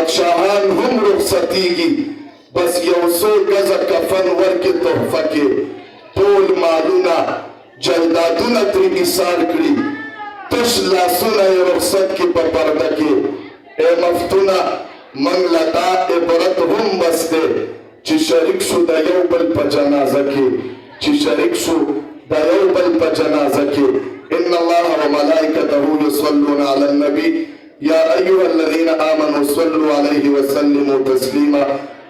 بادشاہان هم رخصتیږي بس یو څو ګزه کفن ورکې تحفه کې ټول مالونه جایدادونه ترې ایثار کړي تش لاسونه یې رخصت کې په پرده کې ای مفتونه موږ له دا عبرت هم بس دی چې شریک شو د یو بل په جنازه کې ان الله وملائکته یصلون علی النبی یا ایها الذین آمنوا صلوا علیه وسلموا تسلیما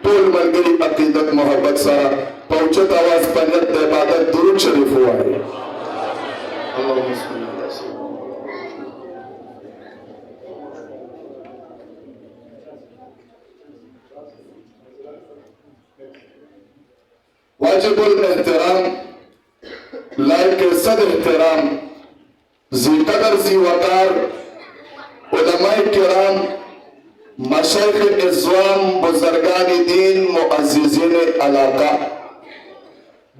ټول ملګري عقیدت محبت سره په اوچت اواز په نیت د عبادت درود شریف ووایي اللهم صل علی سیدنا واجب الاحترام لائق صد احترام ذی قدر ذی وقار علماء کرام مشایخ اعظام بزرگان دین معززین علاقہ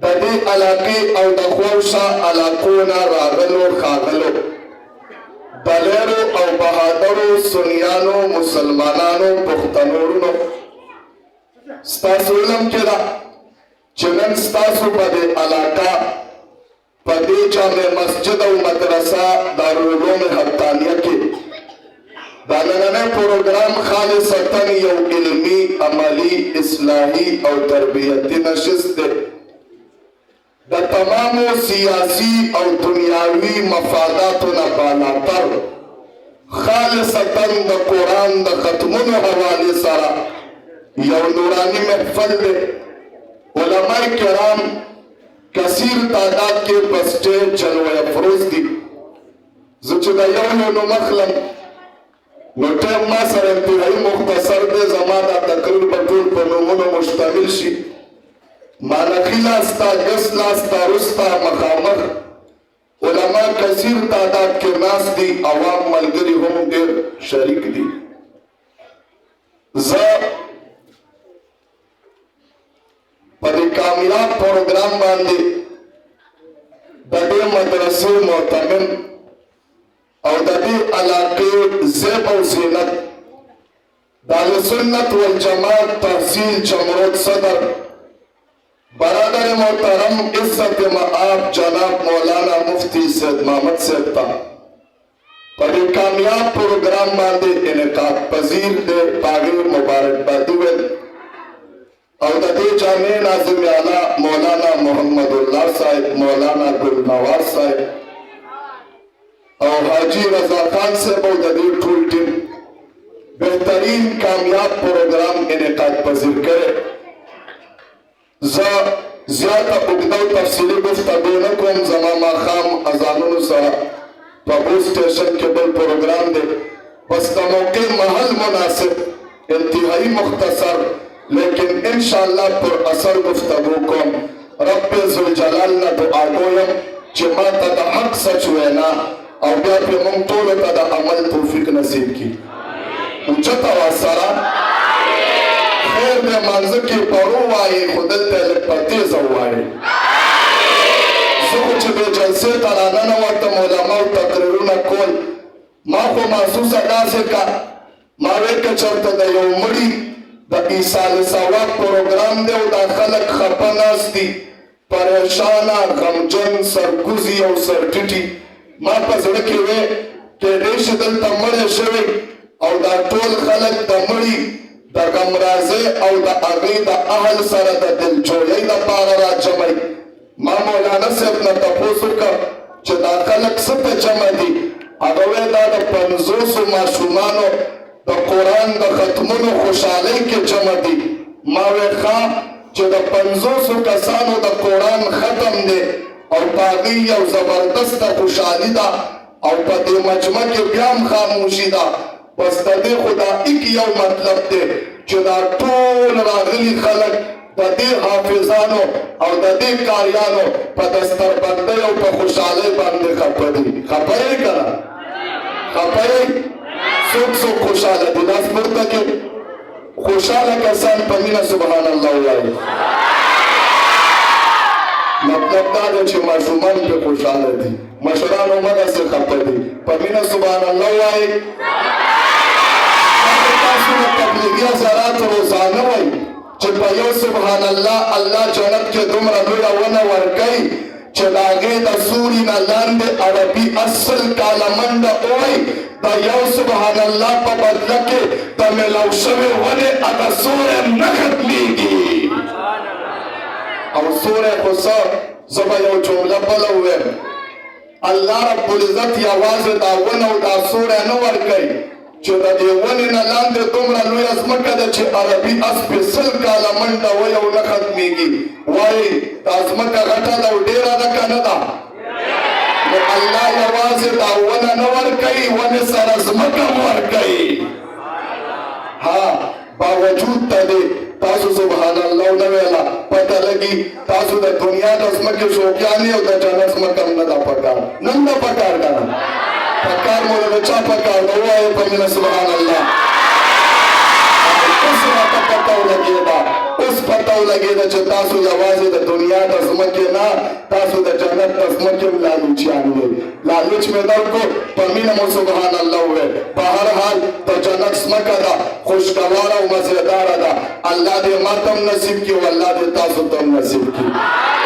د دې علاقې او د خوشا علاقونه راغلو خاغلو بلېرو او بهادرو سنیانو مسلمانانو پښتنورونو ستاسو علم کې دا چې نن ستاسو په دې علاقه په دې جامع مسجد او مدرسه دارالعلوم حقانیه کې دا نننی پروګرام خالصتاً یو علمي عملی اصلاحي او تربیتي نشست دی د تمامو سیاسي او دنیاوي مفاداتو نه بالاتر خالصتاً د قرآن د ختمونو حوالې سره یو نوراني محفل دی علماء کرام کثیر تعداد کې په سټیج جلوه افروز دي زه چې د یو نو مخلم نو ټیم ما سره انتهایی مختصر دی زما دا تقریر به ټول په نومونو مشتمل شي مانقي لاسته ګس لاسته رسته مخامخ علما کثیر تعداد کې ناست دي عوام ملګري هم ډېر شریک دي زه په دې کامیاب پروګرام باندې د دې مدرسې معتمم او د دې علاقې زیب او زینت د اهلسنت والجماعت تحصیل چمرود صدر برادر محترم عزت مآب جناب مولانا مفتی سید محمد صاحب ته په دې کامیاب پروګرام باندې انعقاد پذیر دی پاغې مبارکبادي ویل او د دې جامع ناظم اعلی مولانا محمد الله صاحب مولانا ګل نواز صاحب او حاجی رضا خان صاحب او د دې ټول ټیم بهترین کامیاب پروګرام انعقاد پذیر کړي زه زیاته اوږده او تفصیلي گفتگو نه کوم زما ماښام اذانونو سره په بو سټیشن کې بل پروګرام دی بس د موقع محل مناسب انتهایی مختصر لیکن انشاءاللہ پر اثر گفتگو کوم رب ذوالجلال نه دعا کویم چې ما ته د حق سچ وینا او بیا پرې موږ ټولو ته د عمل توفیق نصیب کړي اوچت اواز سره خیر د مانځه کې پرو وایي خو دلته لږ په تیزه ووایي زه خو چې دې جلسې ته راننوتم علماو تقریرونه کول ما خو محسوسه داسې کا ما وی که چېرته د یو مړي د ایصال ثواب پروګرام دی او دا خلک خفه ناست دي پریشانه غمجن سرکوزي او سرټیټي ما په زړه کې وی کېدای شي دلته مړی شوی او دا ټول خلک د مړي د غمرازۍ او د هغې د اهل سره د دلجوړۍ لپاره راجمعي ما مولانا صاحب نه تپوس وکړ چې دا خلک څه ته جمع دي هغه وی دا د 50 ماشومانو د قرآن د ختمونو خوشحالۍ کې جمع دي ما وی ښه چې د 50 کسانو د قرآن ختم دی او په هغې یو زبردسته خوشحالي ده او په دې مجمع کې بیا هم خاموشي ده بس د دې خو دا ایک یو مطلب دی چې دا ټول راغلي خلک د دې حافظانو او د دې کاریانو په دستربندۍ او په خوشحالۍ باندې خفه دي خفه یې که نه خفه یې څوک څوک خوشحاله دي لاس پورته کړي خوشحاله کسان په مینه سبحان الله ووایي مطلب دا دی چې ماشومان پرې خوشحاله دي مشران همداسې خفه دي په مینه سبحان الله ووایي تاسو نه تکلیف په یو سبحان الله الله جنت کې دومره لویه ونه ورکوي چې د هغې د سوري نه لاندې عربي اصل کاله منډه ووایي د یو سبحان الله په بدله کې د میلاو شوې ونې هغه سوری نه ختمیږي او سوری خو څه زه به یو جمله بله ووایم الله رب العزت یوازې دا ونه او دا سوری نه ورکوي چې د دې ونې نه لاندې دومره لویه ځمکه ده چې عربي اس پې سل کاله منډه وایي او نه ختمیږي وایي دا ځمکه غټه ده او ډېره ده که نه ده نو الله یوازې دا ونه نه ورکوي ونې سره ځمکه هم ورکوي ها باوجود د دې تاسو سبحان الله نه ویله پته لګي تاسو د دنیا د ځمکې شوقیان او د جنت ځمکه هم نه ده پکار نن ده پکار که نه پکار مو د چا پکار ده ووایه په مینه سبحان الله اوس راته پته ولګېده اوس پته ولګېده چې تاسو یوازې د دنیا د ځمکې نه تاسو د جنت د ځمکې هم لالوچیان یې لالوچ مې درکړو په مینه مو سبحان الله وویل په هر حال د جنت ځمکه ده خوشګواره او مزېداره ده الله دې ماته هم نصیب کړي او الله دې تاسو ته هم نصیب کړي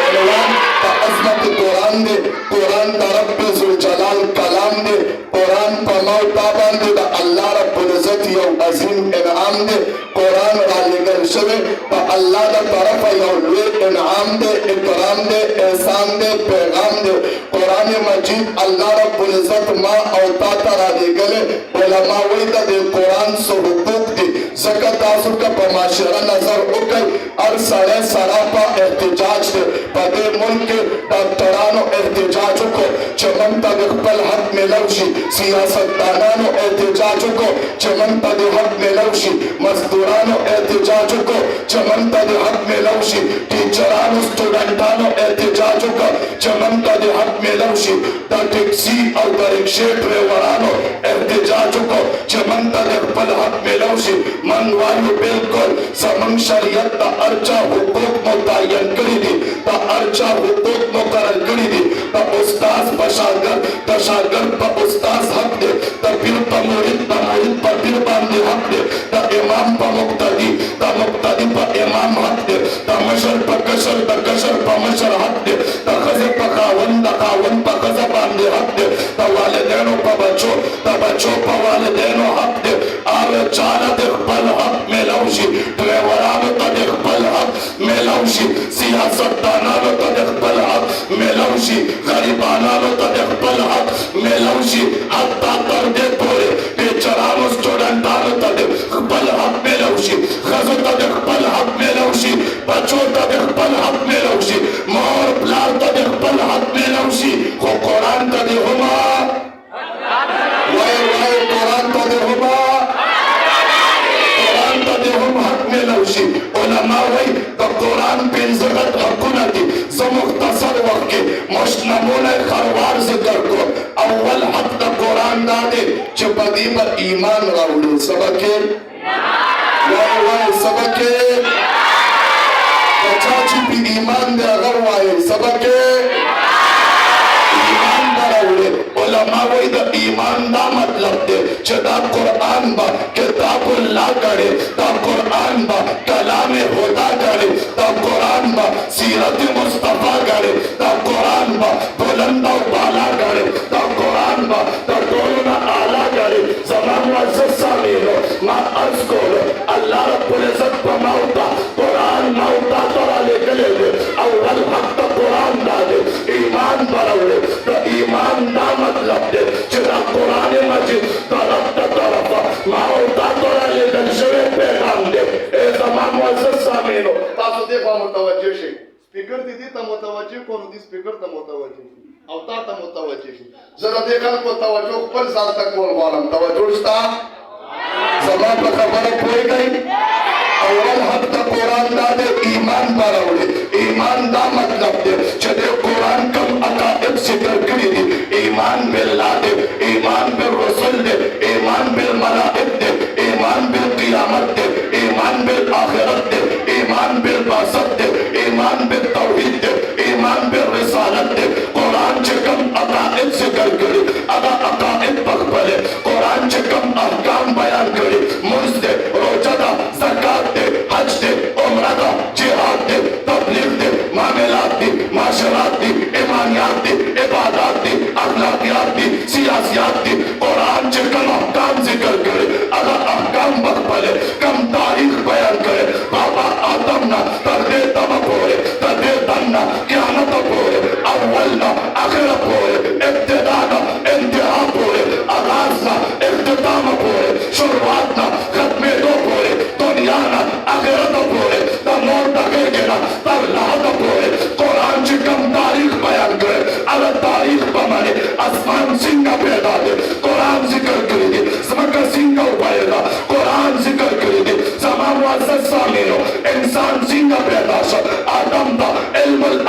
عنوان د عظمت قرآن دی قرآن د رب ذوالجلال کلام دی قرآن په ما او تا باندې د الله رب العزت یو عظیم انعام دی قرآن رالیږل شوی په الله د طرفه یو لوی انعام دی اکرام دی احسان دی پیغام دی قرآن مجید الله رب العزت ما او تا ته رالیږلی علما وایي د دې قرآن څه حقوق دي ځکه تاسو که په معاشره نظر وکړئ هر سړی سراپا احتجاج دی په دې ملک کې ډاکټرانو احتجاج وکړو چې موږ ته د خپل حق میلو شي سیاستدانانو احتجاج وکړو چې موږ ته د حق میلو شي مزدورانو احتجاج وکړو چې موږ ته د حق میلو شي ټیچرانو سټوډنټانو احتجاج وکړو چې موږ ته د حق میلو شي د ټیکسي او د رکشې ډریورانو احتجاج وکړو چې موږ ته د خپل حق میلو شي من وایو بالکل زموږ شریعت د هر چا حقوق متعین کړي دي د هر چا حقوق مقرر کړي دي د استاد په شاګرد د شاګرد په استاد حق دی د پیر په مرید د مرید په پیر باندې حق دی د امام په مقتدي د مقتدي په امام حق دی د مشر په کشر د کشر په مشر حق دی د ښځې په خاوند د خاوند په ښځه باندې حق دی د والدینو په بچو د بچو په والدینو حق دی هر چاله د خپل حق میلو شي ډریورانو ته د خپل حق میلو شي سیاستدانانو ته د خپل حق میلو شي غریبانانو ته د خپل حق میلو شي حتی تر دې پورې ټیچرانو سټوډنټانو ته د خپل حق میلو شي ښځو ته د خپل حق میلو شي بچو ته د خپل حق میلو شي مور پلار ته د خپل حق میلو شي خو قرآن ته د هما وایي وایي قرآن ته د هما علماء وایي د قرآن پنځه غټ حقونه دي زه مختصر وخت کې مشنمونه خروار ذکر کړو اول حق د قرآن دا دی چې په دې به ایمان راوړو څه به کې وایي وایي څه به کې په چا چې په ایمان دی هغه وایي څه به کې ایمان به راوړي علما وایي د ایمان دا مطلب دی چې دا قرآن به کتاب الله ګڼي دا قرآن به کلام خدا ګڼي دا قرآن به سیرت مصطفی ګڼي دا قرآن به بلند او بالا ګڼي دا قرآن به د ټولو نه اعلی ګڼي زما معزز سامعینو ما عرض کولو الله رب العزت په ما او تا قرآن ما او تا ته رالیږلی دی اول حق د قرآن دا دی ایمان به راوړي د ایمان دا مطلب دی چې دا قرآن مجید د رب د طرفه ما او تا ته رالیږل شوی پیغام دی ای زما معزز سامعینو تاسو دې خوا متوجه شئ سپیکر دې ته متوجه کړو نو دې سپیکر ته متوجه شي او تا ته متوجه شي زه د دې خلکو توجه خپل ځان ته کول غواړم توجه شته زما په خبره پوهېږئ اول حق د قرآن دا دی ایمان به راوړي ایمان دا مطلب دی چې د قرآن کوم عقاید ذکر کړي دي ایمان بالله دی ایمان بالرسول دی ایمان بالملائک دی ایمان بالقیامت دی ایمان بالآخرت دی ایمان بالبعثت دی ایمان بالتوحید دی ایمان بالرسالت دی قرآن چې کوم عقاید ذکر کړي هغه عقاید پخپله قرآن چې کوم احکام بیان کړي مونځ دی روژه ده زکات دی حج دی عمره ده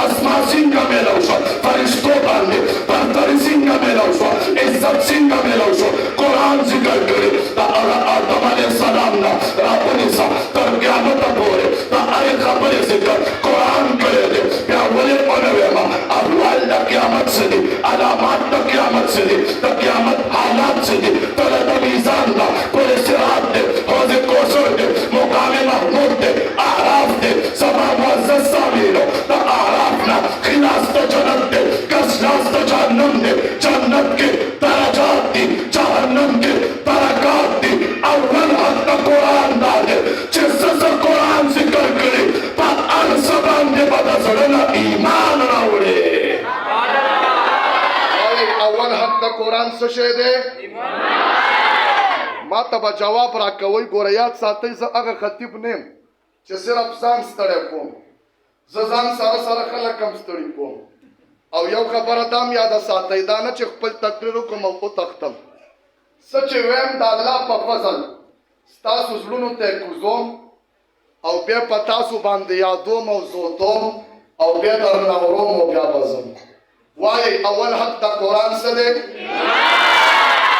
اسما څنګه میلاو شو فرشتو باندې برتري څنګه میلاو شو عزت څنګه میلاو شو قرآن ذکر کړي دا آدم علیه السلام نه راونیسه تر قیامت پورې دا هرې خبرې ذکر قرآن کړی دی بیا ولې ونه ویمه احوال د قیامت څه دي علامات د قیامت څه دي د قیامت حالات څه دي تله د میزان ده پل صراط دی حوض کوثر دی مقام محمود دی اعراف دی زما معزز سامعینو د اعراف نه خلاص د جنت دی کسلاس د جهنم دی جنت کې درجات دي جهنم کې درکات دي اول حق د قرآن دا دی چې څه قرآن ذکر کړي په هر څه باندې به د زړه نه ایمان راوړي اول حق د قرآن څه شی دی ما ته به جواب راکوئ ګوره یاد ساتئ زه هغه خطیب نه یم چې صرف ځان ستړی کوم زه ځان سره سره خلک هم ستړي کوم او یو خبره دا هم یاده ساتئ دا نه چې خپل تقریر وکړم او وتښتم څه چې ویم د الله په فضل ستاسو زړونو ته کوزوم او بیا په تاسو باندې یادوم او زودوم او بیا درنه وروم او بیا به ځم وایي اول حق د قرآن څه دی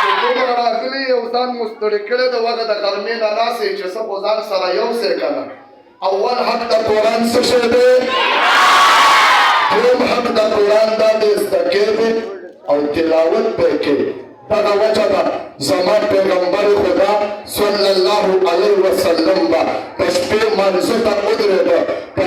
چې دومره راغلي یو ځان مو ستړي کړی د وږه د غرمې نه ناستې چې څه خو ځان سره یوسې که نه اول حق د قرآن څه شی دی دویم حق د قرآن دا دی زده کېږي او تلاوت به کوي دغه وجه ده زما پیغمبر خدا صلی الله علیه وسلم به په شپې منځه ته ودرېده په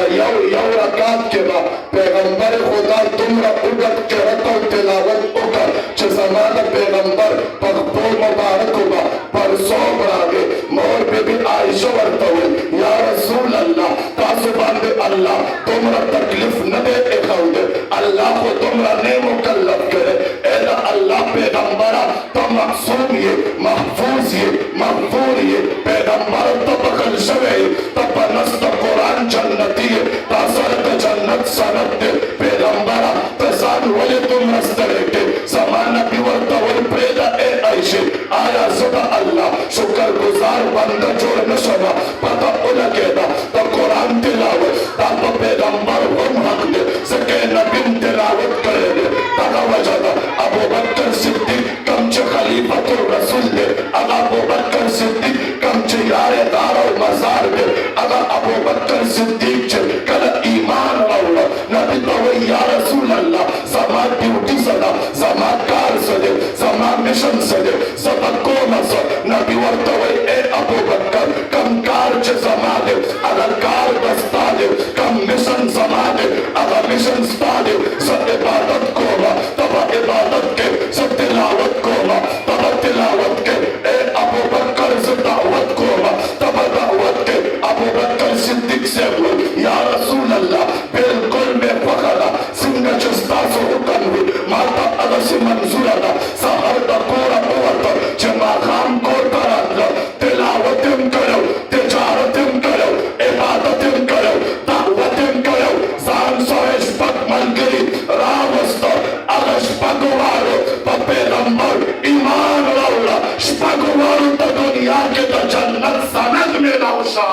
یو رکعت کې به پیغمبر خدا دومره اوږد قرت او تلاوت وکړ چې زما د پیغمبر په خپو مبارکو به پرسوب راغی مور بیبي عایشه ورته ویل یا رسول الله تاسو باندې الله دومره تکلیف نه دی ایښودی الله خو دومره نه مکلف کړی ای د الله پیغمبره ته معصوم یې محفوظ یې مغفور یې پیغمبر ته بخښل شوی یې ته په نس د قرآن جنتي یې تا سره د جنت سند دی پیغمبره ته ځان ولې دومره ستړی کړې زما نبي ورته ویل پرېږده ای عایشې آیا زه د الله شکر گزار بنده جوړ نه شمه پته ولګېده د قرآن تلاوت دا په پیغمبر هم حق دی ځکه یې نبي تلاوت کړی دی دغه وجه ده ابوبکر صدیق کم چې خلیفة الرسول دی هغه ابوبکر صدیق کم چې یار دار او مزار دی هغه ابوبکر صدیق چې کله ایمان راوړه نبي ته وایي یا رسول الله زما ډیوټي څه ده زما کار څه دی زما مشن څه دی زه به کومه څه نبي ورته وایي ای ابوبکر کم کار چې زما دی هغه کار به ستا دی کم مشن زما دی هغه مشن ستا دی زه عبادت کومه ته به عبادت کې زه تلاوت کومه ته به تلاوت کې ای ابوبکر زه دعوت کومه ته به دعوت کې ابوبکر صدیق صاحب ویل یا رسول الله بالکل مې خوښه ده څنګه چې ستاسو حکم وي ما ته هغسې منظوره ده سهار د کوره ووتم چې ماښام کور ته راتله تلاوت یې کړی تجارت یې کړی عبادت یې کړی دعوت یې کړی ځان سره شپږ ملګري راوسته هغه شپږو واړو په پیغمبر ایمان راوړه شپږو واړو ته دنیا کې د جنت سند میلاو شه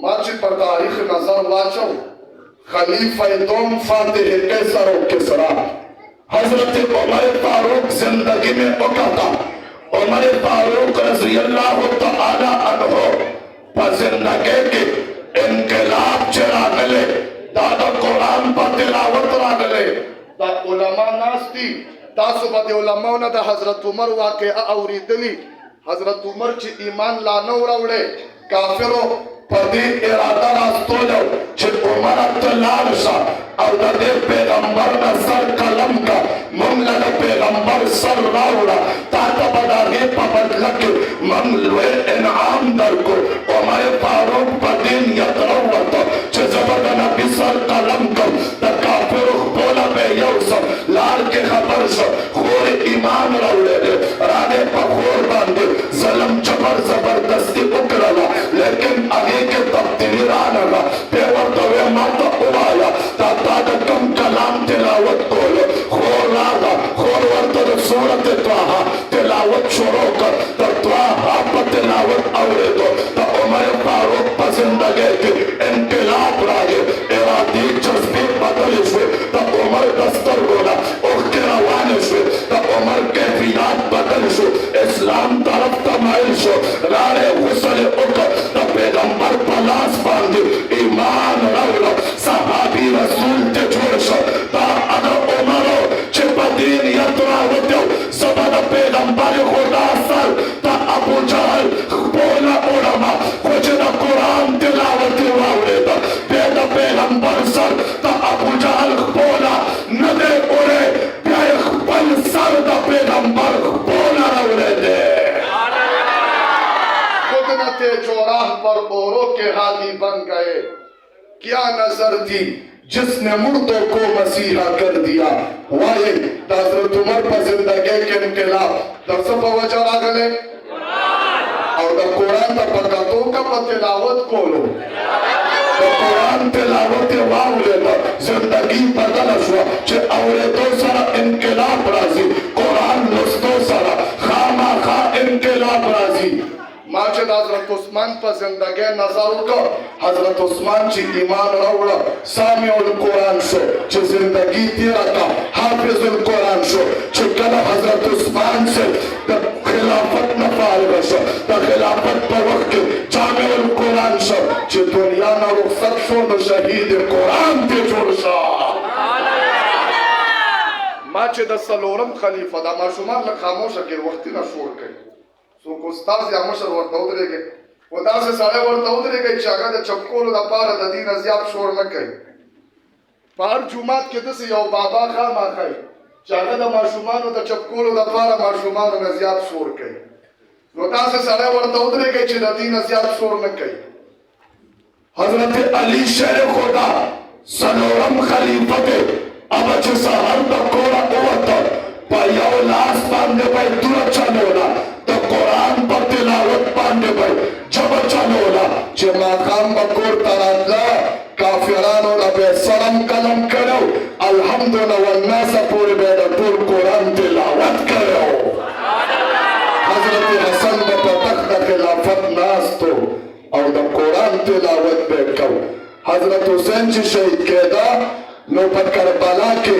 ما چې پر تاریخ نظر واچو خلیفه دوم فاتح قیصر و کسرا حضرت عمر فاروق زندگی میں اکاتا عمر فاروق رضی اللہ تعالی عنہ پر زندگی کی انقلاب چرا گلے دادا قرآن پر تلاوت را گلے دا علماء ناستی تاسو با دی علماء نه د حضرت عمر واقعه اوریدلی حضرت عمر چې ایمان لا نه وروړي کافرو په دې اراده راستولو چې عمر ته لاړ شه او د دې پیغمبر نه سر قلم کا موږ له د پیغمبر سر راوړه تا ته به د هغې په بدله کې موږ لوی انعام درکړو عمر فاروق په دې نیت راووته چې زه به د نبي سر قلم کړم د کافرو خپله به یې یوسم لار کې خبر شو خور ایمان راوړی دی رانې په خور باندې ظلم جبر زبردستي وکړله لیکن هغې کې تبدیلي رانغله بیا ورته ویې ما ته ووایه دا تا د کوم کلام تلاوت کولو خور راغله خور ورته د سورت طه تلاوت شروع کړ د طه په تلاوت اورېدو د عمر فاروق په زندګۍ کې انقلاب اسلام طرف تمائل شو راڑے غسل اکر دا پیغمبر پلاس باندے ایمان روڑا صحابی رسول تے جوڑ شو دا ادا عمرو چپا دین یتراوتیو زبا دا پیغمبر خدا سر دا ابو جہل بولا علماء کچھ دا قرآن تلاوتی واؤڑے دا پیدا پیغمبر سر دا ابو جہل بولا ندے اڑے پیائے خبل سر دا پیغمبر بولا روڑے دے خدنت چوراہ پر اوروں کے ہاتھی بن گئے کیا نظر تھی جس نے مردوں کو مسیحا کر دیا وائے حضرت عمر پر زندگی کے انقلاب در سپا وجہ آگلے اور دا قرآن دا پکاتوں کا پا تلاوت کولو دا قرآن تلاوت واولے دا زندگی بدل شوا چھے اولے دو سارا انقلاب رازی قرآن لستو سارا خاما خا انقلاب رازی ماچد حضرت عثمان پر زندگی نظر کا حضرت عثمان چی ایمان روڑا سامع القرآن شو چی زندگی تیرا کا حافظ القرآن شو چی کلا حضرت عثمان سے دا خلافت نفارغ شو دا خلافت پر وقت جامع القرآن شو چی دنیا نا رخصت شو دا شہید قرآن تے جوڑ شو ماچد سلورم خلیفہ دا ما شمار لخاموش اکر وقتی نا شور کئی سو استاد یا مشر ورته ودرېږي و داسې سړی ورته ودرېږي چې هغه د چپکولو دپاره د دې نه زیات شور نه کوي په هر جومات کې داسې یو بابا خامخا وي چې هغه د ماشومانو د چپکولو دپاره ماشومانو نه زیات شور کوي نو داسې سړی ورته ودرېږي چې د دې نه زیات شور نه کوي حضرت علی شیر خدا سلورم خلیفہ دے اب چې سهار د کوره ووته په یو لاس باندې به یې توره چلوله د قرآن په تلاوت باندې به یې ژبه چلوله چې ماښام به کور ته راتله کافرانو له به یې سلم قلم کړی الحمد والناسه پورې به یې د ټول قرآن تلاوت کړی حضرت حسن به په تخت د خلافت ناست او د قرآن تلاوت به یې کو حضرت حسین چې شهید کېده نو په کربلا کې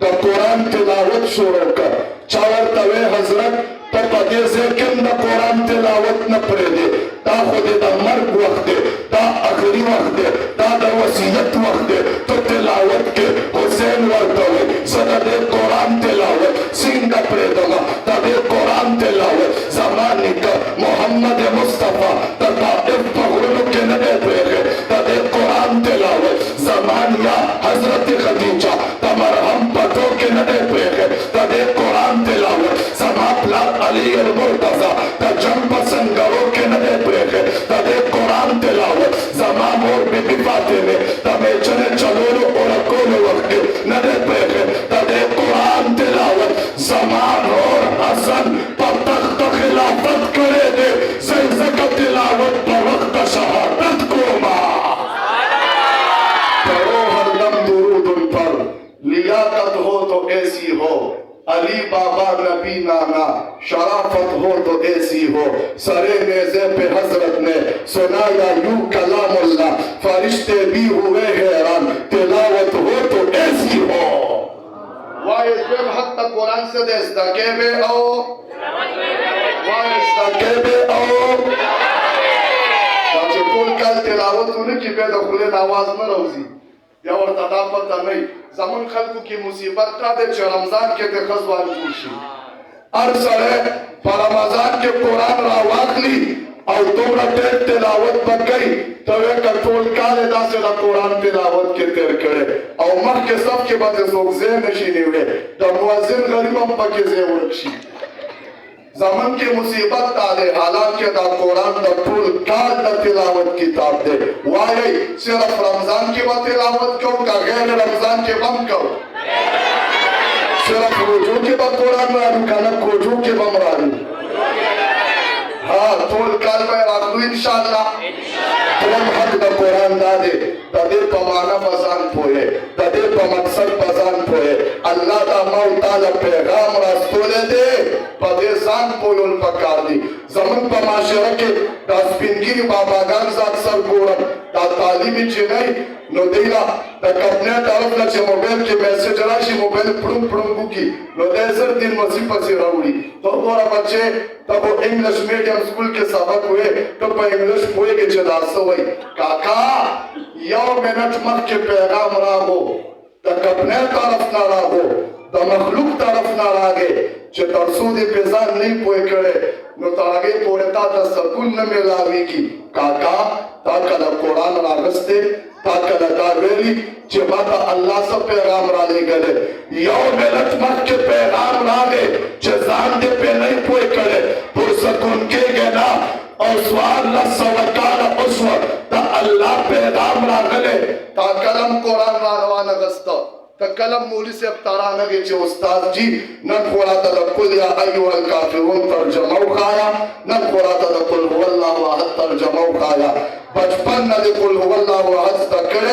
د قرآن تلاوت شروع کړ چا ورته وی حضرت ته په دې ځای کې هم د قرآن تلاوت نه پرېږدې دا خو دې د مرګ وخت دی دا آخري وخت دی دا د وصیت وخت دی ته تلاوت کې حسین ورته وی زه د دې قرآن تلاوت څنګه پرېږدم د دې قرآن تلاوت زما نیکه محمد مصطفی د طائف په غرونو کې نه دی پرېښی د دې قرآن تلاوت زما نیا حضرت خدیجه د مرهم پټو کې نه دی پرېښی د دې قرآن تلاوت زما پلار علی المرتضی د جنګ په سنګرو کې نه دی پرېښی د دې قرآن تلاوت زما مور بی بی فاطمې د میچنې چلولو اورکولو وخت کې نه دی پرېښی د دې قرآن تلاوت زما نور حسن په تخت خلافت کړی دی زه ځکه تلاوت په وخت شهادت کوما پڑھو ہر دم درود ان پر لیاقت ہو تو ایسی ہو علی بابا نبی نانا شرافت ہو تو ایسی ہو سرے نیزے پہ حضرت نے سنایا یوں کلام اللہ فرشتے بھی ہوئے حیران تلاوت ہو تو ایسی ہو وایي دویم حق د قرآن څه دی زده کوې او وایي زده کہتے او دا چې ټول کال تلاوت ونه کړي بیا د خولې نه اواز نه راوځي بیا ورته دا پته نه وي زمونږ خلکو کې مصیبت دا دی چې رمضان کې د ښه ځوان جوړ شي ہر سڑے پر رمضان کے قرآن را واخلی اور دومره ډېر تلاوت وکړي ته یې کنټرول کاله داسې د قرآن تلاوت کې تیر کړی او مخکې صف کې به د څوک ځای نشي نیولی د مؤذن غریب هم پکې ځای ورک شي زمن کې مصیبت دا دی حالانکه دا قرآن د ټول کال د تلاوت کتاب دی وایي صرف رمضان کې به تلاوت کوو که غیر رمضان کې به هم کوو صرف روزو کې به قرآن رالو که نه کوجو کې به هم رالو ټول کال به راتلو انشاءالله دویم حق د قرآن دا دی د دې په معنا به ځان پوهې د دې په مقصد به ځان پوهې الله دا ما و تا له پیغام راستولی دی په دې ځان پوهول پکار دي زمن په معاشره کې دا سپینګیري باباګان زه اکثر ګورم دا تعلیمي چې نه نو دی لا د کمپنۍ طرف نه چې موبایل کې میسج راشي موبایل پړم پړم وکړي نو دی زر دین مسیح پسې راوړي ته وګوره بچې ته خو انګلیش میډیم سکول کې سبق وې ته په انګلیش پوهېږې چې دا څه وایي کاکا یو منټ مخکې پیغام راغو د کمپنۍ طرف نه راغو د مخلوق طرف نه راغې چې تر څو دې په ځان نه پوه کړې نو تر هغې پورې تا ته سکون نه میلاویږي کاکا تا کله قرآن راغستی تا کله دا ویلي چې ما ته الله څه پیغام رالیږلی یو منټ مخکې پیغام راغی چې ځان دې پرې نه پوه کړې پرسکون کېږې نه او 1400 کاله اوسوه د الله پیغام راغلی تا کلم قرآن را روانه غسته تا کلم مولی سے ابتارانه گی چه استاد جی نن خوراتا دا قل یا ایوہ الکافرون ترجمه خایا نن خوراتا دا قل هو اللہ واحد ترجمه خایا بچپن نا دی قل هو اللہ واحد تکڑے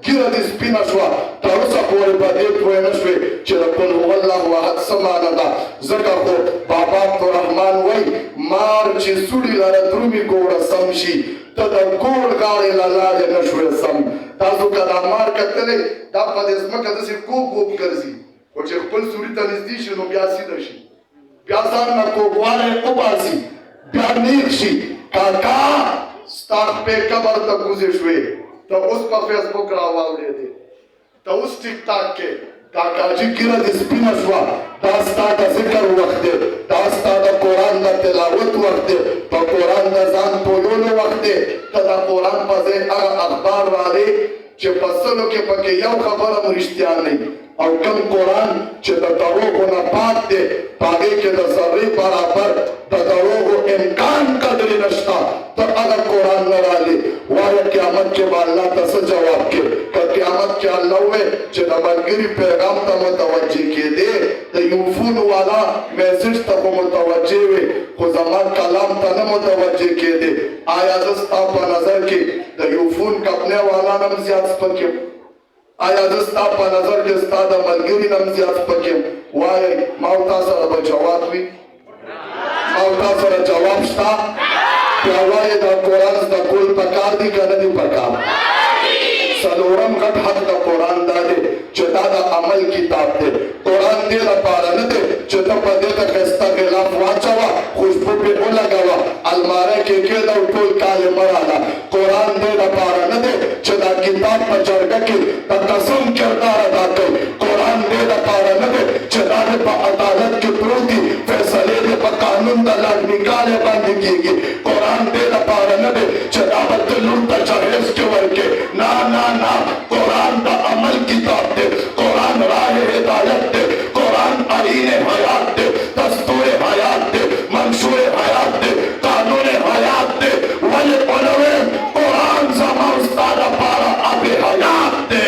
گیره دی سپینا شوا تاوسا پوری با دیت ہوئے نشوی چه دا قل هو اللہ واحد سمانا دا زکا خو بابا عبدالرحمن وی مار چه سوڑی لارا درومی گوڑا سمشی تا دا گوڑ گاڑی لالاری نشوی سم تاسو کدا مار کتلې دا په دې ځمکه داسې کوب کوب ګرځي خو چې خپل سوري ته نږدې شي نو بیا سیده شي بیا ځان نه کوبوالی وباسي بیا نیغ شي کاکا ستا خپې قبر ته کوزې شوې ته اوس په فیسبوک راواوړېدې ته اوس ټیک ټاک کې کاکاجي ګیره دې سپینه شوه دا ستا د ذکر وخت دی دا ستا د قرآن د تلاوت وخت دی په قرآن د ځان پویولو وخت دی ته د قرآن په ځای هغه اخبار رالی چې په سلو کې پکې یو خبره هم رښتیا نه او کم قرآن چې د دروغو نه پاک دی په هغې کې د ذرې برابر د دروغو امکان قدرې نشته ته هغه قرآن نه رالی وایه قیامت کې به الله ته څه جواب کې که قیامت کې الله ووایي چې د ملګري پیغام ته متوجه کېدې د یوفون والا میسج ته خو متوجه وې خو زما کلام ته نه متوجه کېدې آیا زه ستا په نظر کې د یوفون کمپنۍ والا نه هم زیات سپک یم آیا زه ستا په نظر کې ستا د ملګري نه هم زیات سپک یم وایئ ما او تا سره به جواب وي ما او تا سره جواب شته بیا وایئ دا قرآن زده کول پکار دي که نه دي پکار څلورم غټ حق د قرآن دا دی چې دا د عمل کتاب دی قرآن دې لپاره نه دی چې ته په دې ته ښایسته غلاف واچوه خوشبو پرې ولګوه الماری کې کېږده او ټول کال یې مه راله قرآن دې لپاره نه دی چې دا کتاب په جرګه کې د قسم کردار ادا کوي قرآن دې لپاره نه دی چې دا دې په عدالت کې پروت دي فیصلې دې په قانون د لاډنیکالې باندې کېږي قرآن دې لپاره نه دی چې دا به ته لور ته جهیز کې ورکې نه نه نه قرآن د عمل کتاب دی قرآن راہ ہدایت دی قرآن آئین حیات دی دستور حیات دی منشور حیات دی قانون حیات دی ولی علوی قرآن زما استاد پارا اب حیات دی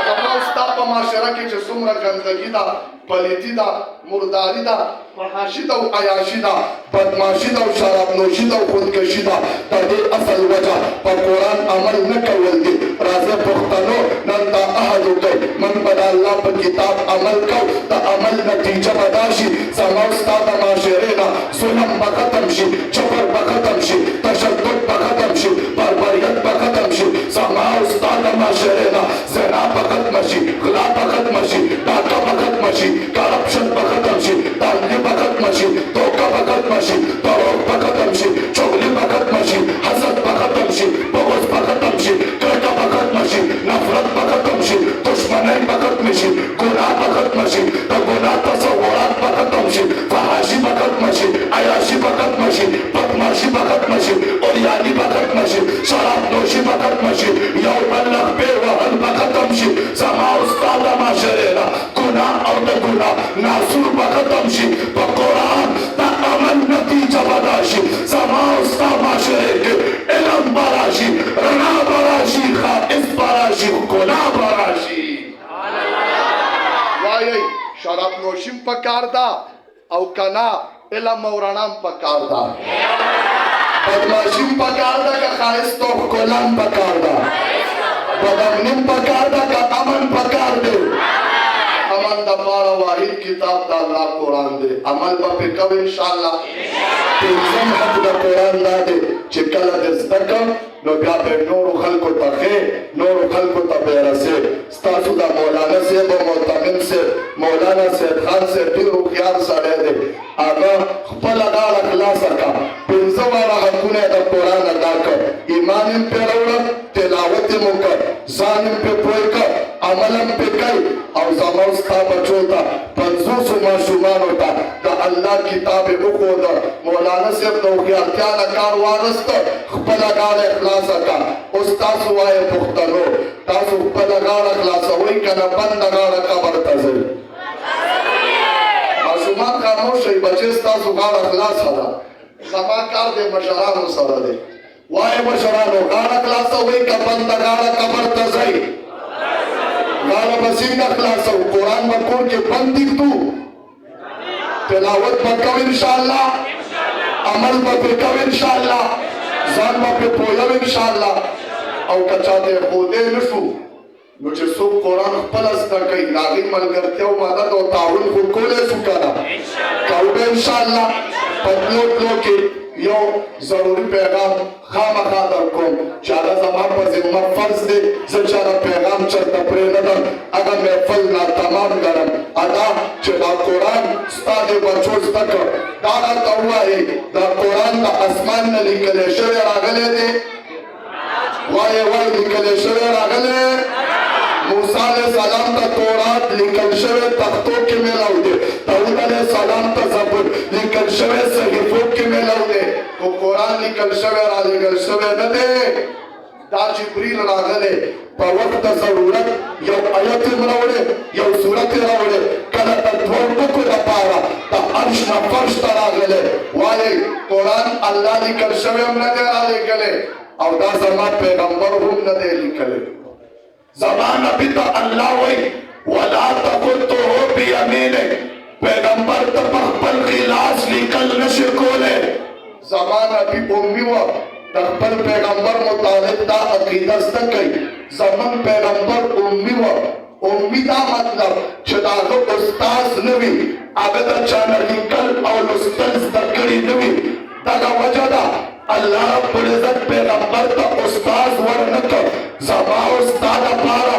زما استاد په معاشره کې چې څومره ګندګي ده پلیتی ده مرداری ده فحاشي ده او عیاشي ده بدماشي ده او شراب نوشي ده او خودکشي ده د دې اصل وجه په قرآن عمل نه کول دي راځه پښتنو نن دا عهد وکړئ موږ به د الله په کتاب عمل کوو د عمل نتیجه به دا شي زما ستا د معاشرې نه ظلم به ختم شي جبر به ختم شي تشدد به ختم شي بربریت به ختم شي زما ستا د معاشرې نه زنا به ختمه شي غلا به ختمه شي ډاکه به ختمه شي کرپشن به ختم شي دانګې به ختمه شي دوکه به ختمه شي دروغ به ختم شي چغلي به ختمه شي حسد به ختم شي بغض به ختم شي کرکه به ختمه شي نفرت به ختم شي دشمنۍ به ختمه شي ګناه به ختمه شي د ګناه تصورات به ختم شي فحاشي به ختمه شي عیاشي به ختمه شي بدماشي به ختمه شي اوریاني به ختمه شي شراب نوشي به ختمه شي یو بل لخبې وهل به ختم شي زما او ستا د معاشرې نه ګناه او د ګناه ناسور به ختم شي په قرآن د عمل نتیجه به دا شي زما او ستا معاشرې کې علم به راشي رڼا به راشي ښایست به راشي ښکلا به راشي وایئ شراب نوشیم پکار ده او کنا علم او رڼا هم پکار ده بدماشي پکار ده که ښایست او ښکلا هم پکار ده بدامني پکار ده که امن پکار دی امن د پاره واحد کتاب د الله قرآن دی عمل به پې کوو انشاءالله پنځم حق د قرآن دا دی چې کله دې زده کړ نو بیا به نورو خلکو ته ښې نورو خلکو ته به رسې ستاسو د مولانا صاحب او معتمد صاحب مولانا سید خان صاحب ډېر هوښیار سړی دی هغه خپله غاړه خلاصه کړه پنځه واړه حقونه یې د قرآن ادا کړ ایمان یې پرې راوړه تلاوت یې وکړ ځان یې پرې پوه کړ عمل هم پرې کوي او زما ستا بچو ته پنځوسو ماشومانو ته د الله کتاب یې وښوده مولانا صاحب د هوښیارتیا نه کار واخیسته خپله غاړه یې خلاصه کړه اوس تاسو وایئ پښتنو تاسو خپله غاړه خلاصوئ که نه بنده غاړه قبر ته ځئ ماشومان خاموش شئ بچې ستاسو غاړه خلاصه ده زما کار د مشرانو سره دی وایئ مشرانو غاړه خلاصوئ که بنده غاړه قبر ته ځئ غاړه به څنګه خلاصو قرآن به کور کې بند ایږدو تلاوت به کوو انشاءالله عمل به پرې کوو انشاءالله ځان به پرې پوهوو انشاءالله او که چاته یې ښودی نه شو نو چې څوک قرآن خپله زده کوي د هغې ملګرتیا او مدد او تعاون خو کولی شو که نه کوو به انشاءالله په تلو تلو کې یو ضروري پیغام خامخا در کوم چې هغه زما په ذمه فرض دی زه چې هغه پیغام چېرته پرېږدم هغه محفل ناتمام ګڼم ادا چې دا قرآن ستا دې بچو زده کړ دا راته ووایئ دا قرآن د اسمان نه لیکلی شوی راغلی دی وایې وایي لیکلی شوی راغلی موسی علیه السلام ته تورات لیکل شوی تختو کې میلاو دی داود علیه السلام ته زبور لیکل شوی صحیفو کې میلاو دی خو قرآن لیکل شوی رالیږل شوی نه دی دا جبریل راغلی په وخت د ضرورت یو آیت یې راوړی یو صورت یې راوړی کله د دوو ټکو دپاره د عرش نه فرش ته راغلی وایئ قرآن الله لیکل شوی هم نه دی رالیږلی او دا زما پیغمبر هم نه دی لیکلی زما نبی ته الله وایي ولا تخطه بیمینک پیغمبر ته په خپل غلاس لیکل نشي کولی زما نبی امی وه د خپل پیغمبر متعلق دا عقیده زده کوي زموږ پیغمبر امی وه امی دا مطلب چې د هغه استاذ نه وي هغه د چا نه لیکل او لوستل زده کړي نه وي دغه وجه ده الله رب العزت پیغمبر ته استاذ ورنه کړ زما او ستا دپاره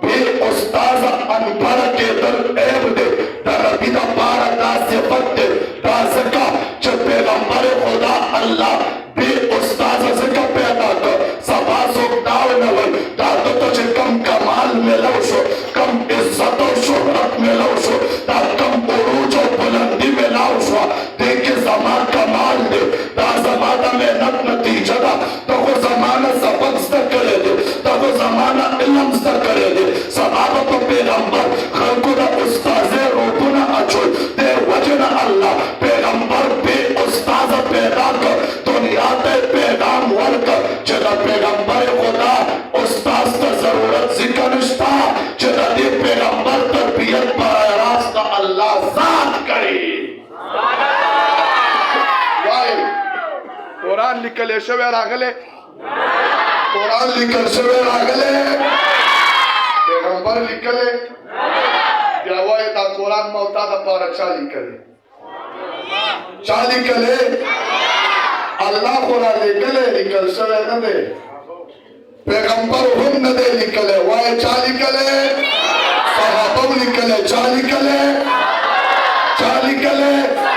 بې استاذه انپړه کېدل عیب دی د نبي دپاره دا صفت دی دا ځکه چې پیغمبر خدا الله بې استاذه ځکه پیدا کړ سبا څوک دا ونه وایي دا ده ته چې کم کمال میلو شو کم عزت او شهرت میلو شو دا کم عروج او بلندي میلاو شوه دې کې زما کمال دی دا زما د محنت نتیجه ده ته خو زما نه سبق زده کړی دی ته خو زما نه علم زده کړی دی سبا به په پیغمبر خلکو د استاذۍ روپونه اچوي دې وجې نه الله پیغمبر بې استاذه پیدا کړ دنیا ته پیغام ورکړ چې د پیغمبر خدا استاذ ته ضرورت ځکه نشته چې د دې پیغمبر تربیت برای راست الله ذات کړي قرآن لیکل شوی راغلی قرآن لیکل شوی راغلی پیغمبر لیکلی بیا وایي دا قرآن ما او تا دپاره چا لیکلی چا لیکلی الله خو رالیږلی لیکل شوی نه دی پیغمبر هم نه دی لیکلی وایي چا لیکلی صحابه هم لیکلی چا لیکلی چا لیکلی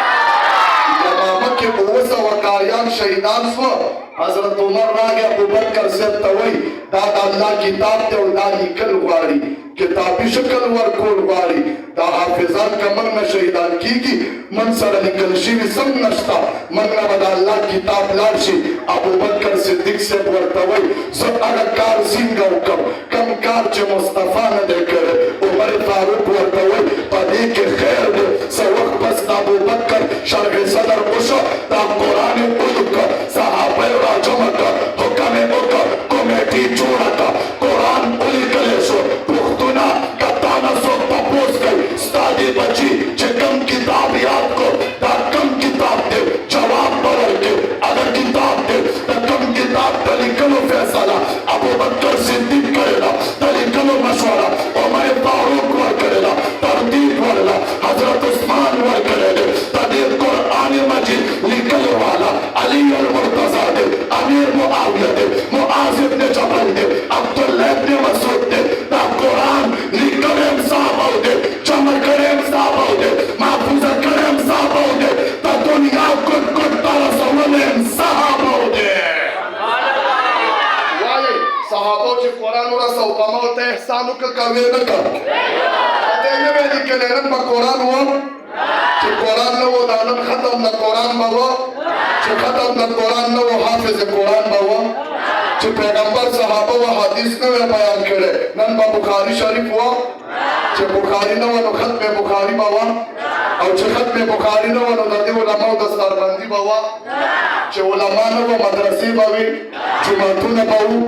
کې اوه سوه قاریان شهیدان شوه حضرت عمر راغی ابوبکر صاحب ته وایي دا د الله کتاب دی او دا لیکل غواړي کتابي شکل ورکول غواړي دا حافظان که موږ نه شهیدان کېږي موږ سره لیکل شوي سم نشته موږ نه به د الله کتاب لاړ شي ابوبکر صدیق صاحب ورته وایي زه هغه کار څنګه وکړم کوم کار چې مصطفی نه دی کړی عمر فاروق ورته وایي په دې کې خیر دی څه وخت پس د ابوبکر شرح صدر وشو دا قرآن یې ولیکه صحابه یې راجمع کړه حکم یې وکړ کمیټې جوړه کړه قرآن ولیکلی شو پښتونه که تا نه څوک تپوس کوي ستا دې بچي چې کوم کتاب یاد کړو دا کوم کتاب دی جواب به ورکړي هغه کتاب دی د کوم کتاب د لیکلو فیصله ابوبکر صدیق کړې ده د لیکلو مشوره عمر فاروق ورکړې ده ترتیب احسانو که کوي نه کا دې نه ویلي کله نن په قرآن و چې قرآن نه و دا نن ختم د قرآن به و چې ختم د قرآن نه و حافظ قرآن به و چې پیغمبر صحابه و حدیث نه بیان کړي نن په بخاری شریف و چې بخاری نه و نو ختم بخاری به و او چې ختم بخاری نه و نو د دې علماو دستاربندي به و چې علما نه و مدرسې به وي جوماتونه به وو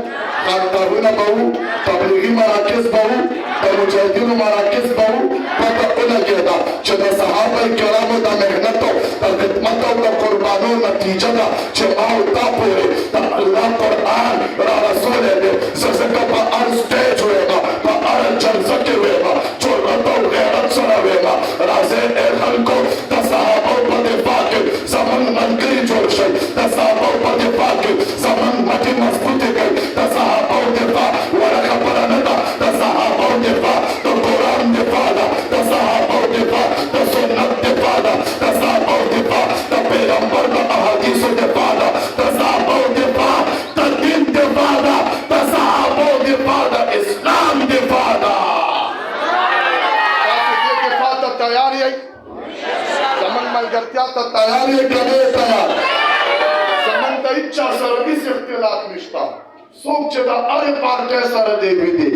خانقاهونه به وو تبلیغي مراکز به وو د مجاهدینو مراکز به وو پته ولګېده چې د صحابه کرامو د محنتو د خدمت او د قربانو نتیجه ده چې ما او تا پورې د الله قرآن را رسولی دی زه ځکه په هر سټیج ویمه په هر جلسه کې ویمه جرأت او غیرت سره ویمه راځئ ای خلکو د صحابو په دفاع کې زموږ ملګري جوړ شئ د صحابو په دفاع کې زموږ مټې مضبوطې کړئ د صحابو دفاع وړه خبره نه ده د صحابو دفاع د قرآن دفاع ده د صحابو دفاع د سنت دفاع ده د صحابو دفاع د پیغمبر د احادیثو دفاع ده د صحابو دفاع د دین دفاع ده د صحابو دفاع د اسلام دفاع ده تاسو دې دفاع ته تیار یئ زموږ ملګرتیا ته تیار یئ که نه تیار زموږ د هیچا سره هیڅ اختلاف نشته څوک چې د هرې پارټۍ سره دی وي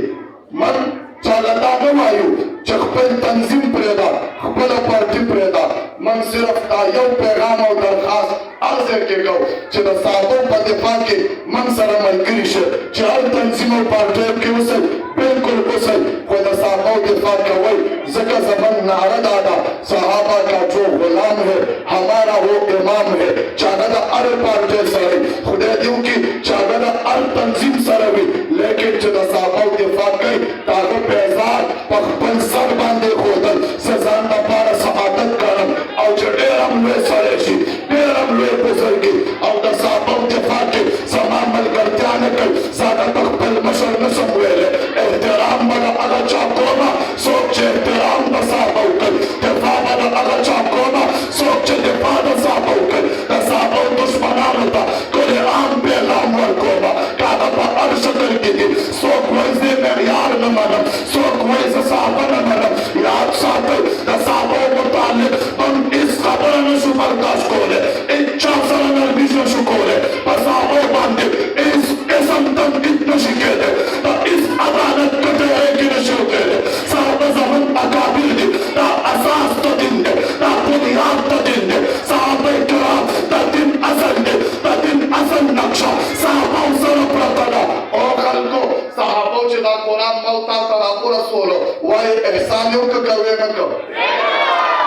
من چاله دا نه وایو چې خپل تنظیم پرېږده خپله پارټي پرېږده من صرف دا یو پیغام او درخواست هر ځای کې کوو چې د صحابو په دفاع کې من سره ملګري شئ چې هر تنظیم او پارټیو کې اوسئ بالکل اوسئ خو د صحابو دفاع کوئ ځکه زموږ نعره دا ده صحابه کا جو غلام ہے ہمارا وہ امام ہے چې هغه د هرې پارټۍ سره خدای دې وکړي چې هغه د هر تنظیم سره وي لیکن چې د صحابو دفاع کوي د هغه پیزار په خپل سر باندې ښودل زه ځان لپاره سعادت ګڼم او چې ډېر هم لوی سړی شي ډېر هم لوی بزرګي او د صحابو دفاع کې زما ملګرتیا نه کوي زه د خپل مشر نشم ویلی احترام به د هغه چا کومه څوک چې احترام د صحابو کوي دفاع به د هغه چا کومه څوک چې دفاع د صحابو کوي د صحابو دشمنانو ته ګلې عام پیغام ورکومه که هغه په هر شکل کې دي څوک وایي زه معیار نه منم څوک وایي زه صحابه نه منم یاد ساتئ د صحابو متعلق هم هېڅ خبره نشو برداشت کولی هېچا سره نرمي نشو کولی په صحابو باندې هېڅ قسم تنقید نشي کېدی د هېڅ عدالت کټیاری کې نشي کېدی صحابه زموږ اکابر دي دا اساس د دین دی دا بنیاد د دین دی صحابه کرام د دین اصل دی د دین اصل نقشه صحابو سره پرته ده او خلکو صحابو چې دا قرآن ما او تا ته راورسولو وایي احسان یې وکړه که ویې نه کړه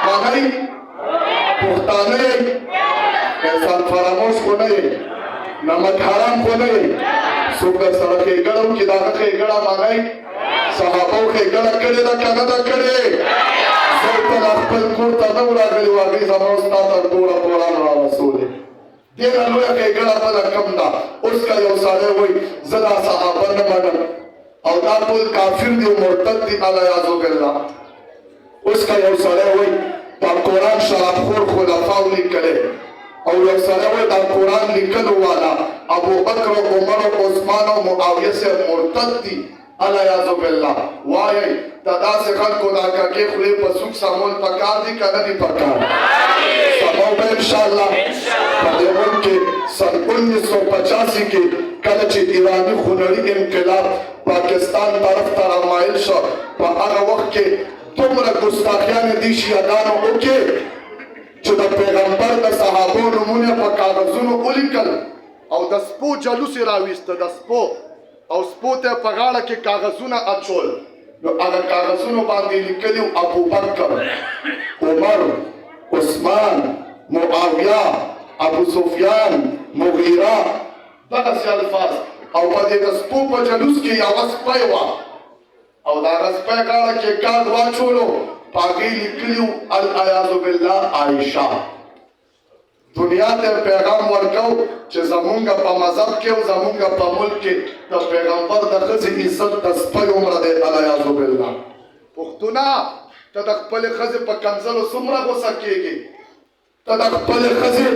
منئ پښتانه یئ احسان فراموش خو نه یئ نمک حرام خو نه یئ څوک در سره ښېګړه وکړي د هغه ښېګړه منئ صحابو ښېګړه کړې ده که نه ده کړې زه ته لا خپل کور ته نه و راغلي و هغوی زما او ستا ته ټوله قرآن رارسولې ډېره لویه ښېګړه بله کم ده اوس که یو سړی وایي زه دا صحابه نه منم او دا ټول کافر دي او مرتد دي علیاذ بالله اوس که یو سړی وایي دا قرآن شرابخور خلفاو لیکلی او یو سړی وایي دا قرآن لیکلو والا ابوبکر او عمر او عثمان او معاویه صاحب مرتد دي علیاذ بالله وایي د داسې خلکو دا کږې خولې په سوک سمول پکار دي که نه دي پکار سمو به انشاءالله په دې ملک کې سن 1985 کې کله چې ایراني خونړي انقلاب پاکستان طرف ته رامایل شو په هغه وخت کې دومره ګستاخیانې دې شیعهګانو وکړې چې د پیغمبر د صحابو نومونه په کاغذونو ولیکل او د سپو جلوس یې راویسته د سپو او سپو ته په غاړه کې کاغذونه اچول نو هغه کاغذونو باندې لیکلي ابوبکر عمر عثمان معاویه ابو سفیان مغیره دغسې الفاظ او په دې د سپو په جلوس کې یوه سپی وه او د هغه سپی غاړه کې کاغ واچولو په هغې لیکلي العیاذ بالله عایشه دنیا ته پیغام ورکو چې زمونږ په مذهب کې او زمونږ په ملک کې د پیغمبر د ښځې عزت د سپی عمره دی العیاذ بالله پښتونه ته د خپلې ښځې په کنځلو څومره غوسه کېږي ته د خپلې ښځې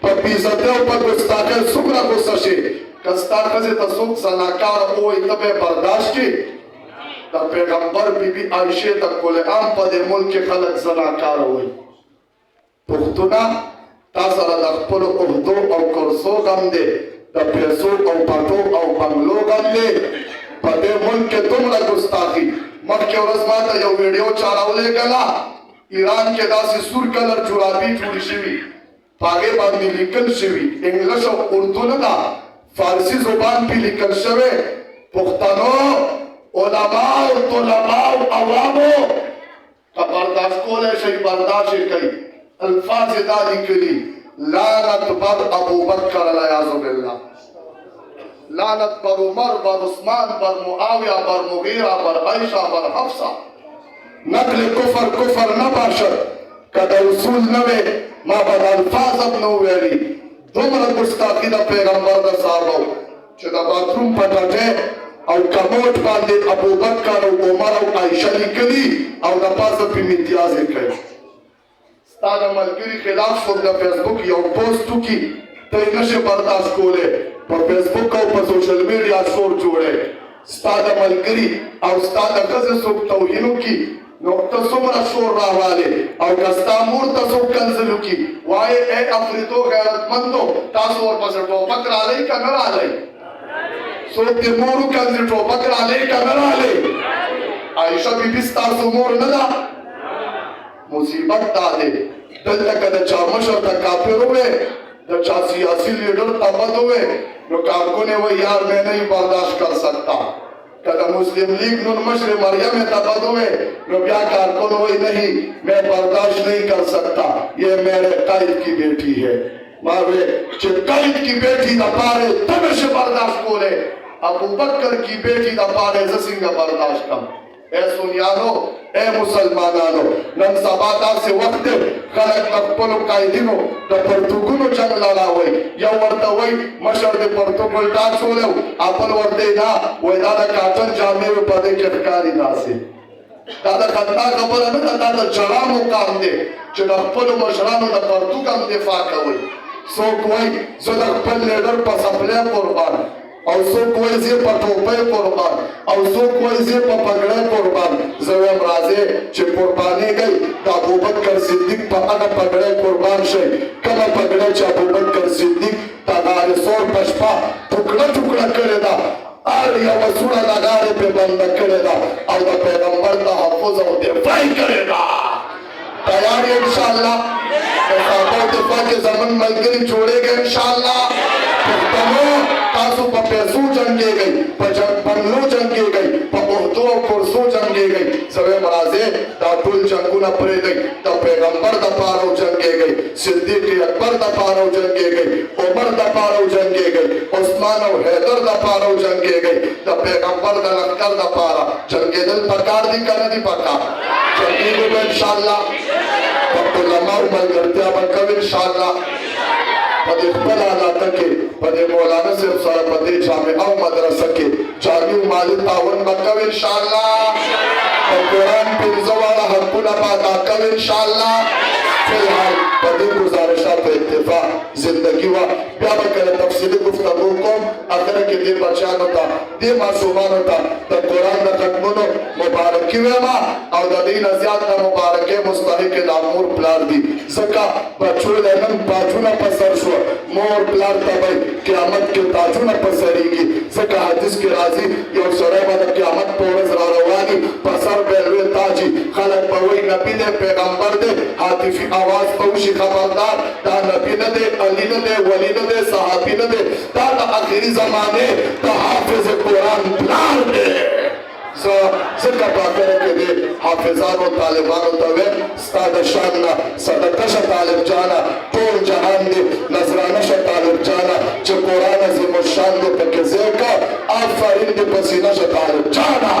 په بېعزتۍ او په ګستاخۍ څومره غوسه شي که ستا ښځې ته څوک زناکاره ووایي ته به یې برداشت کړي د پیغمبر بیبي عائشه ته کول عام په دې ملک کې خلک زناکار وي پښتونه تاسو را د خپل عہدو او کرسو غم دي د پیسو او پټو او بنگلو غم دي په دې ملک کې دومره ګستاخي مخکې ورځ ما ته یو ویډیو چاړولې غلا ایران کې داسې سور کلر جورابي جوړې شوي پاګې باندې لیکل شوي انګلیش او اردو نه ده فارسی زبان پې لیکل شوی پښتنو علماو طلباو عوامو که برداشت کولی شئ برداشت یې کوي الفاظ دا لیکلي لعنت بر ابوبکر العیاذ بالله لعنت بر عمر بر عثمان بر معاویه بر مغیره بر عایشه بر حفصه نقل کفر نباشد که د اصول نه وی ما به د الفاظ هم نه ویلي دومره ګستاخي د پیغمبر د صحابو چې د باتروم په ټټۍ او کموټ باندې ابوبکر او عمر او عایشه لیکلي او د پاسه پې امتیاز یې کوي ستا د ملګري خلاف څوک د فیسبوک یو پوسټ وکړي ته یې نشې برداشت کولی په فیسبوک او په سوشل میډیا شور جوړی ستا د ملګري او ستا د ښځې څوک توهین وکړي نو ته څومره شور راوالې او که ستا مور ته څوک کنځل وکړي وایې ای افریدو غیرتمندو تاسو ورپسې ټوپک رالی که نه رالی څوک دې مور وکنځي ټوپک رالی که نه رالی عایشه بیبي ستاسو مور نه ده مصیبت دا دی دلته که د چا مشر ته کافر ووې د چا سیاسی لیډر ته بد ووې نو کارکن وی یار میں نہیں برداشت کر سکتا کہ د مسلم لیگ نون مشر مریم ته بد ووې نو بیا کارکن وی نہیں میں برداشت نہیں کر سکتا یہ میرے قائد کی بیٹی ہے ماوے چې قائد کی بیٹی د پاره ته نشې برداشت کولی ابوبکر کی بیٹی د پاره زه څنګه برداشت کړم اے سنیانو اے مسلمانانو نن سبا داسې وخت دی خلک د خپلو قایدینو د پرتوګونو جنګ لړاوئ یو ورته وایي مشر د پرتوګ ولټا شولی و بل ورته یې نه وایي دا د کاټن جامې وې په دې کې ښکاري داسې دا د خطا خبره نه ده دا د ژړا مقام دی چې د خپلو مشرانو د پرتوګ هم دفاع کوئ څوک وایي زه د خپل لیډر په سپلی قربان او څوک وایي زه په ټوپۍ قربان او څوک وایي زه په پګړۍ قربان زه وایم راځئ چې قربانېږئ د ابوبکر صدیق په هغه پګړۍ قربان شئ کومه پګړۍ چې ابوبکر صدیق د غار سور په شپه ټوکړه ټوکړه کړې ده هر یوه سوړه د غاړې پرې بنده کړې ده او د پیغمبر تحفظ او دفاع یې کړې ده تیار یې انشاءالله د صحابو دفاع کې زموږ ملګري جوړېږي انشاءالله پښتنو تاسو په پیسو جنګېږئ په بنګلو جنګېږئ په عہدو او کرسو جنګېږئ زه وایم راځئ دا ټول جنګونه پرېږدئ د پیغمبر دپاره وجنګېږئ صدیق اکبر دپاره وجنګېږئ عمر دپاره وجنګېږئ عثمان او حیدر دپاره وجنګېږئ د پیغمبر د لښکر دپاره جنګېدل پکار دي که نه دي پکار جنګېږو به انشاءالله په علماو ملګرتیا به کوو انشاءالله په دې خپل علاقه کې په دې مولانا صاحب سره په دې جامعه او مدرسه کې جامع او مالي تعاون به کوو انشاءالله په قرآن پنځه واړه حقونه به ادا کوو انشاءالله فی الحال په دې گزارشات په اتفاق زندگی وه بیا به کله تفصیلي گفتگو کوم اخره کې دې بچیانو ته دې ماشومانو ته د قرآن د ختمونو مبارکي وایم او د دې نه زیات د مبارکۍ مستحق د مور پلار دي ځکه بچو د نن باجونه په سر شو مور پلار ته به قیامت کې تاجونه په سریږي ځکه حدیث کې راځي یو سړی به د قیامت په ورځ را رواني په سر به یې لوی تاجي خلک به وایي نبي دی پیغمبر دی هاتفي اواز به وشي خبردار دا نبي نه دی علي نه دی ولی نه دی صحابي نه دی دا د آخري زمانې د حافظ قرآن پلار دی ځکه په اخره کې دې حافظانو طالبانو ته ویم ستا د شان نه صدقه شه طالب جانه ټول جهان دې نظرانه شه طالب جانه چې قرآن عظیم الشان دې پکې ځای که آفرین دې په سینه شه طالب جانه